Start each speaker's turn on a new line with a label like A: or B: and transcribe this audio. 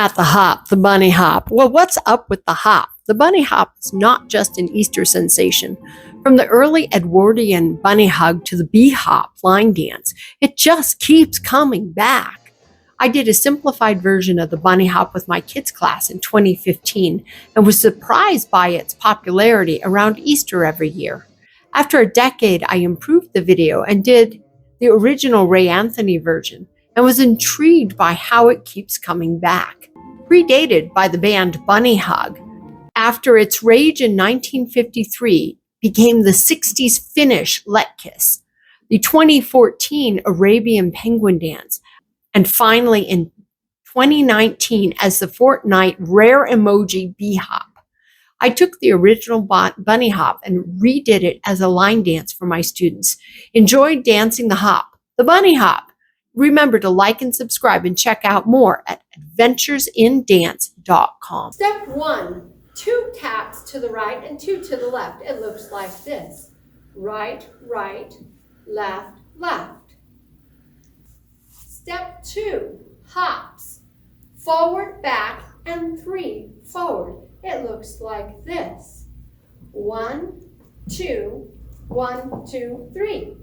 A: At the hop, the bunny hop. Well, what's up with the hop? The bunny hop is not just an Easter sensation. From the early Edwardian bunny hug to the bee hop line dance, it just keeps coming back. I did a simplified version of the bunny hop with my kids' class in 2015 and was surprised by its popularity around Easter every year. After a decade, I improved the video and did the original Ray Anthony version and was intrigued by how it keeps coming back. Predated by the band Bunny Hug, after its rage in 1953 became the 60s Finnish Let Kiss, the 2014 Arabian Penguin Dance, and finally in 2019 as the Fortnite Rare Emoji Bee Hop. I took the original bunny hop and redid it as a line dance for my students. Enjoyed dancing the hop, the bunny hop. Remember to like and subscribe and check out more at adventuresindance.com. Step 1, 2 taps to the right and 2 to the left. It looks like this. Right, right, left, left. Step 2, hops. Forward, back, and 3 forward. It looks like this. 1, 2, 1, 2, 3.